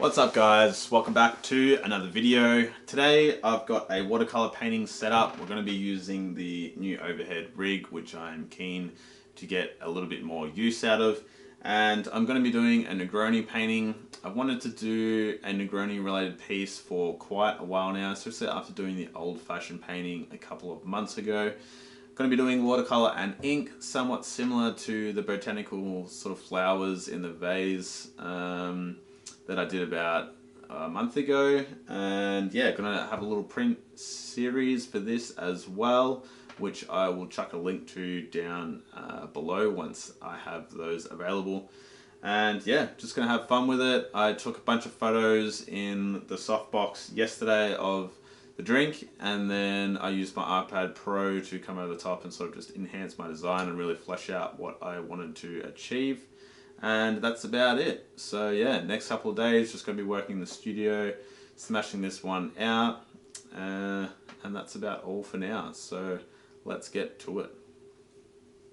What's up guys, welcome back to another video. Today I've got a watercolor painting set up. We're going to be using the new overhead rig, which I'm keen to get a little bit more use out of. And I'm going to be doing a Negroni painting. I've wanted to do a Negroni related piece for quite a while now, especially after doing the old-fashioned painting a couple of months ago. I'm going to be doing watercolor and ink, somewhat similar to the botanical sort of flowers in the vase that I did about a month ago. And yeah, gonna have a little print series for this as well, which I will chuck a link to down below once I have those available. And yeah, just gonna have fun with it. I took a bunch of photos in the softbox yesterday of the drink, and then I used my iPad Pro to come over the top and sort of just enhance my design and really flesh out what I wanted to achieve. And that's about it. So yeah, next couple of days just going to be working in the studio, smashing this one out, and that's about all for now. So let's get to it.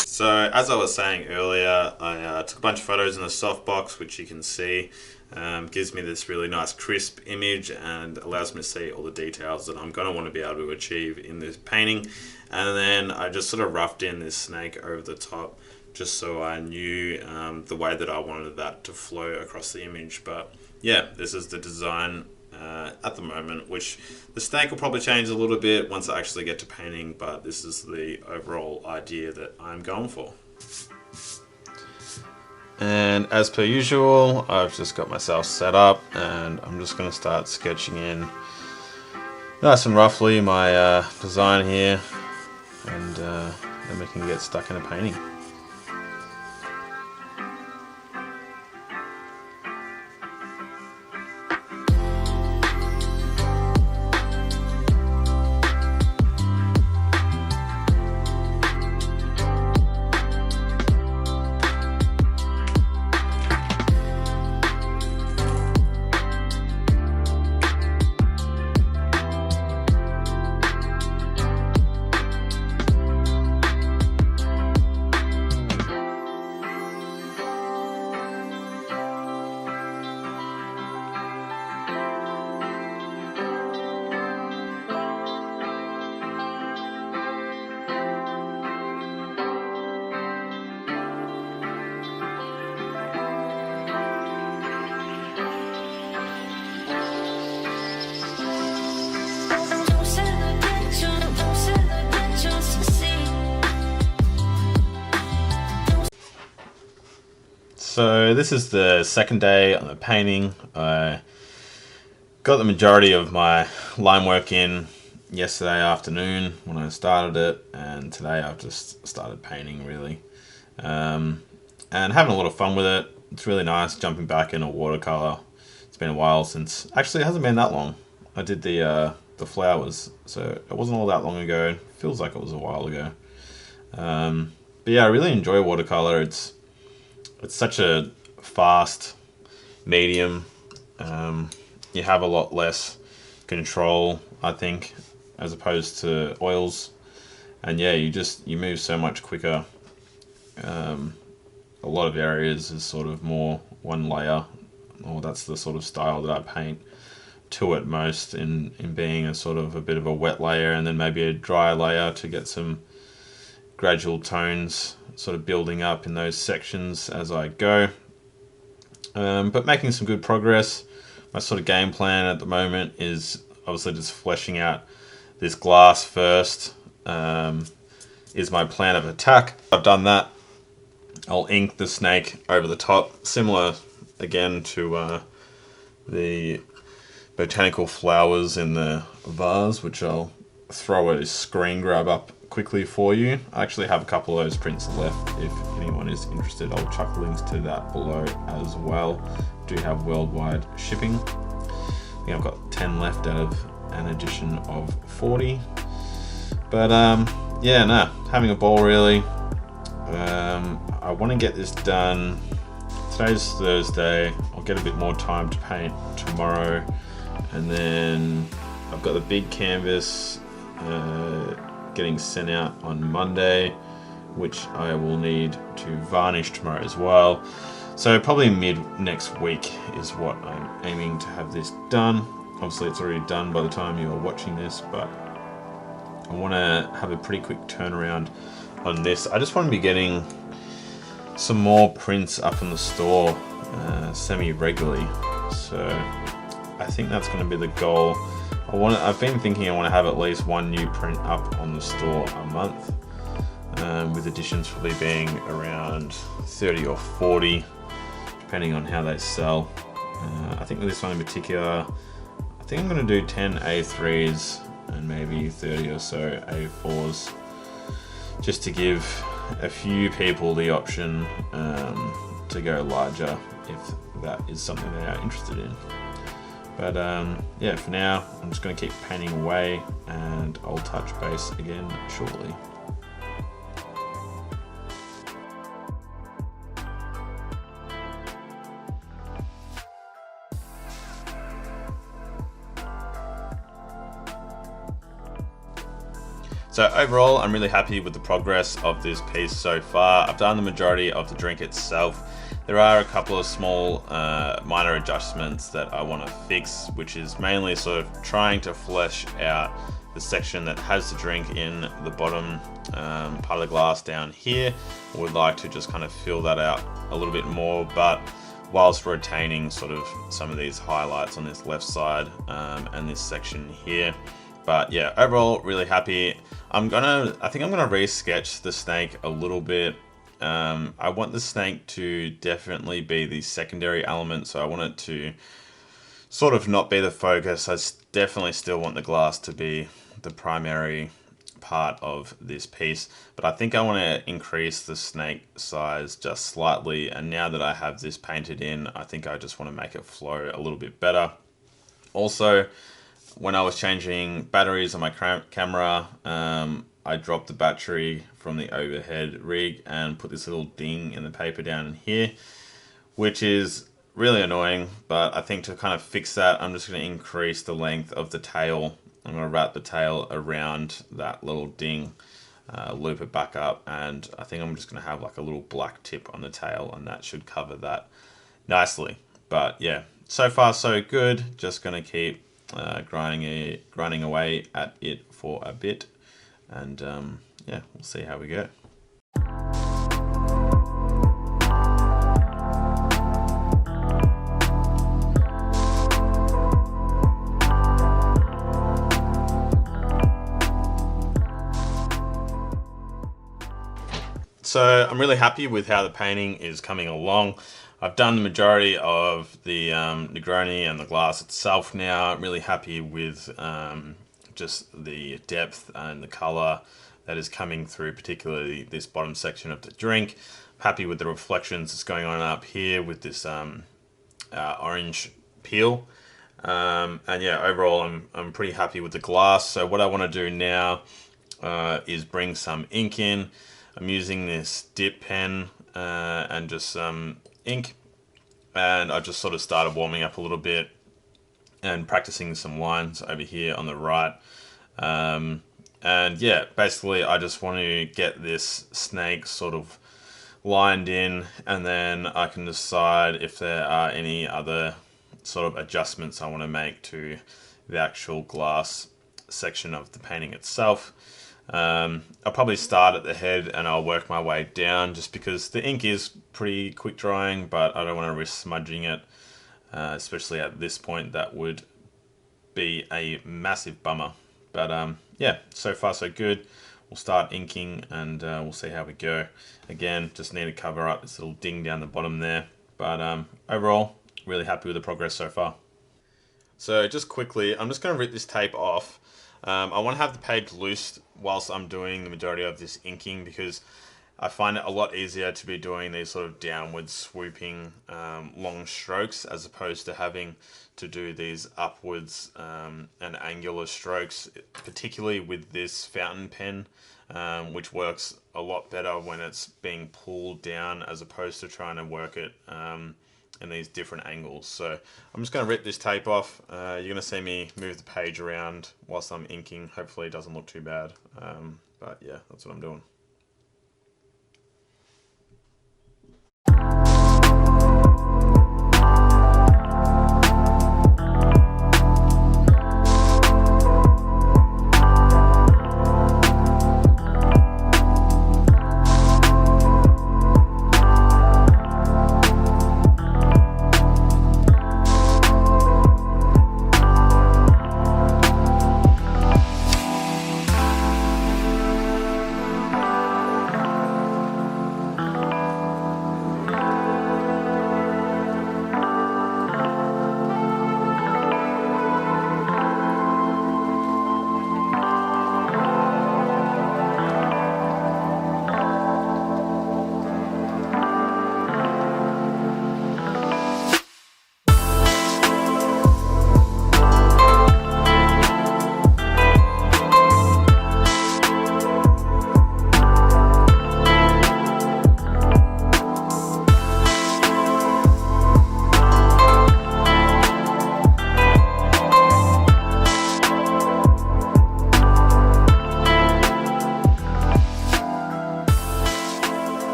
So as I was saying earlier, I took a bunch of photos in the softbox, which you can see gives me this really nice crisp image and allows me to see all the details that I'm going to want to be able to achieve in this painting. And then I just sort of roughed in this snake over the top, just so I knew the way that I wanted that to flow across the image. But yeah, this is the design at the moment, which the snake will probably change a little bit once I actually get to painting, but this is the overall idea that I'm going for. And as per usual, I've just got myself set up and I'm just going to start sketching in nice and roughly my design here, and then we can get stuck in a painting. So this is the second day on the painting. I got the majority of my line work in yesterday afternoon when I started it, and today I've just started painting really. And having a lot of fun with it. It's really nice jumping back into watercolor. It's been a while since, actually it hasn't been that long. I did the flowers, so it wasn't all that long ago. It feels like it was a while ago. But yeah, I really enjoy watercolor. It's such a fast medium. You have a lot less control, I think, as opposed to oils. And yeah, you move so much quicker. A lot of areas is sort of more one layer, or that's the sort of style that I paint to it most, in being a sort of a bit of a wet layer and then maybe a dry layer to get some gradual tones sort of building up in those sections as I go. But making some good progress. My sort of game plan at the moment is obviously just fleshing out this glass first, is my plan of attack. I've done that. I'll ink the snake over the top, similar again to the botanical flowers in the vase, which I'll throw a screen grab up quickly for you. I actually have a couple of those prints left. If anyone is interested, I'll chuck links to that below as well. Do have worldwide shipping. I think I've got 10 left out of an edition of 40. But yeah, no, having a ball really. I want to get this done. Today's Thursday. I'll get a bit more time to paint tomorrow, and then I've got the big canvas getting sent out on Monday, which I will need to varnish tomorrow as well. So probably mid next week is what I'm aiming to have this done. Obviously it's already done by the time you're watching this, but I want to have a pretty quick turnaround on this. I just want to be getting some more prints up in the store semi-regularly. So I think that's going to be the goal. I've been thinking I want to have at least one new print up on the store a month, with additions probably being around 30 or 40, depending on how they sell. I think with this one in particular, I think I'm going to do 10 A3s and maybe 30 or so A4s, just to give a few people the option to go larger if that is something they are interested in. But yeah, for now I'm just going to keep painting away, and I'll touch base again shortly. So overall, I'm really happy with the progress of this piece so far. I've done the majority of the drink itself. There are a couple of small minor adjustments that I want to fix, which is mainly sort of trying to flesh out the section that has the drink in the bottom part of the glass down here. I would like to just kind of fill that out a little bit more, but whilst retaining sort of some of these highlights on this left side and this section here. But yeah, overall really happy. I think I'm gonna re-sketch the snake a little bit. I want the snake to definitely be the secondary element, so I want it to sort of not be the focus. I definitely still want the glass to be the primary part of this piece, but I think I want to increase the snake size just slightly, and now that I have this painted in, I think I just want to make it flow a little bit better. Also, when I was changing batteries on my camera, I dropped the battery from the overhead rig and put this little ding in the paper down in here, which is really annoying, but I think to kind of fix that, I'm just going to increase the length of the tail. I'm going to wrap the tail around that little ding, loop it back up, and I think I'm just going to have like a little black tip on the tail, and that should cover that nicely. But yeah, so far so good. Just going to keep grinding away at it for a bit, and yeah, we'll see how we go. So I'm really happy with how the painting is coming along. I've done the majority of the Negroni and the glass itself now. I'm really happy with just the depth and the color that is coming through, particularly this bottom section of the drink. I'm happy with the reflections that's going on up here with this orange peel. And yeah, overall I'm pretty happy with the glass. So what I want to do now is bring some ink in. I'm using this dip pen and just some ink, and I just sort of started warming up a little bit and practicing some lines over here on the right. And yeah, basically I just want to get this snake sort of lined in, and then I can decide if there are any other sort of adjustments I want to make to the actual glass section of the painting itself. I'll probably start at the head and I'll work my way down, just because the ink is pretty quick drying, but I don't want to risk smudging it, especially at this point. That would be a massive bummer. But yeah, so far so good. We'll start inking and we'll see how we go. Again, just need to cover up this little ding down the bottom there, but overall really happy with the progress so far. So just quickly, I'm just going to rip this tape off. I want to have the page loose whilst I'm doing the majority of this inking, because I find it a lot easier to be doing these sort of downward swooping long strokes, as opposed to having to do these upwards and angular strokes, particularly with this fountain pen, which works a lot better when it's being pulled down as opposed to trying to work it in these different angles. So I'm just going to rip this tape off. You're going to see me move the page around whilst I'm inking. Hopefully it doesn't look too bad, but yeah, that's what I'm doing.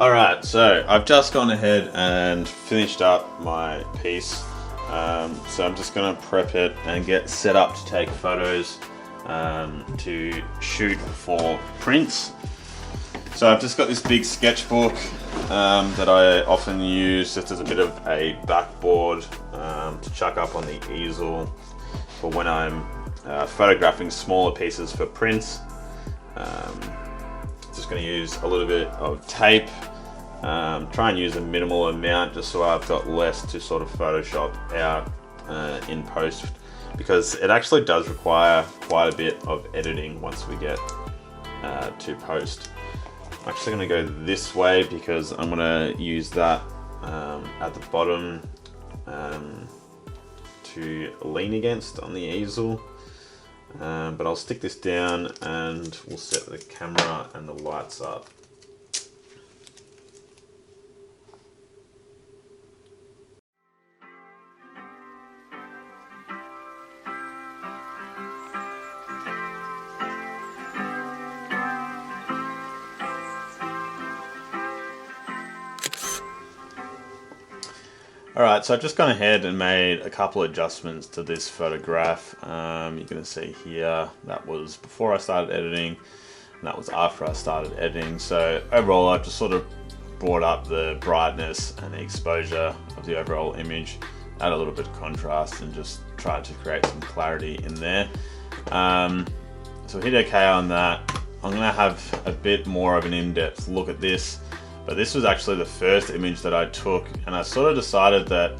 Alright, so I've just gone ahead and finished up my piece. So I'm just going to prep it and get set up to take photos to shoot for prints. So I've just got this big sketchbook that I often use just as a bit of a backboard to chuck up on the easel for when I'm photographing smaller pieces for prints. Just going to use a little bit of tape, try and use a minimal amount just so I've got less to sort of Photoshop out in post, because it actually does require quite a bit of editing once we get to post. I'm actually going to go this way because I'm going to use that at the bottom to lean against on the easel. But I'll stick this down and we'll set the camera and the lights up. Alright, so I've just gone ahead and made a couple adjustments to this photograph. You're going to see here, that was before I started editing, and that was after I started editing. So overall, I've just sort of brought up the brightness and the exposure of the overall image, add a little bit of contrast, and just tried to create some clarity in there. So hit OK on that. I'm going to have a bit more of an in-depth look at this. But this was actually the first image that I took, and I sort of decided that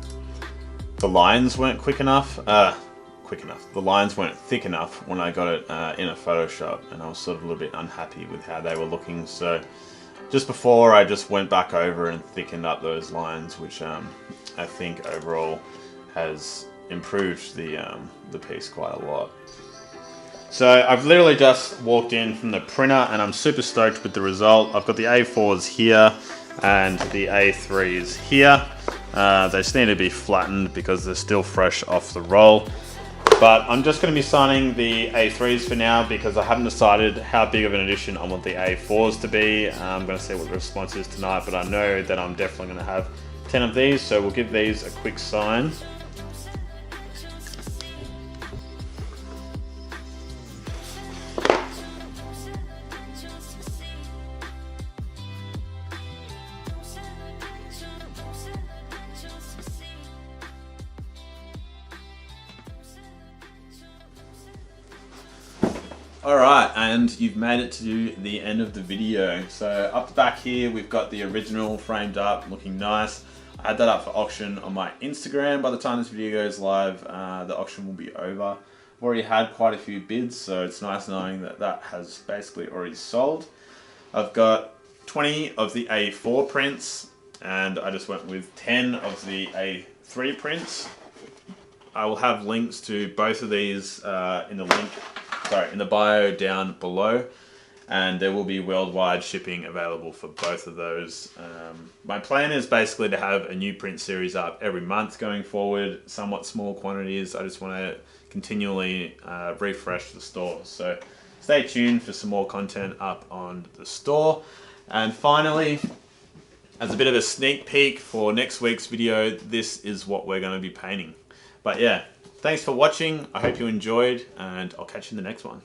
the lines weren't quick enough. The lines weren't thick enough when I got it in a Photoshop, and I was sort of a little bit unhappy with how they were looking. So just before, I just went back over and thickened up those lines, which I think overall has improved the piece quite a lot. So I've literally just walked in from the printer and I'm super stoked with the result. I've got the A4s here and the A3s here. They just need to be flattened because they're still fresh off the roll. But I'm just going to be signing the A3s for now because I haven't decided how big of an addition I want the A4s to be. I'm going to see what the response is tonight, but I know that I'm definitely going to have 10 of these, so we'll give these a quick sign. Alright, and you've made it to the end of the video. So up the back here, we've got the original framed up, looking nice. I had that up for auction on my Instagram. By the time this video goes live, the auction will be over. I've already had quite a few bids, so it's nice knowing that that has basically already sold. I've got 20 of the A4 prints, and I just went with 10 of the A3 prints. I will have links to both of these in the bio down below, and there will be worldwide shipping available for both of those. My plan is basically to have a new print series up every month going forward, somewhat small quantities. I just want to continually refresh the store, so stay tuned for some more content up on the store. And finally, as a bit of a sneak peek for next week's video, this is what we're going to be painting. But yeah, thanks for watching. I hope you enjoyed, and I'll catch you in the next one.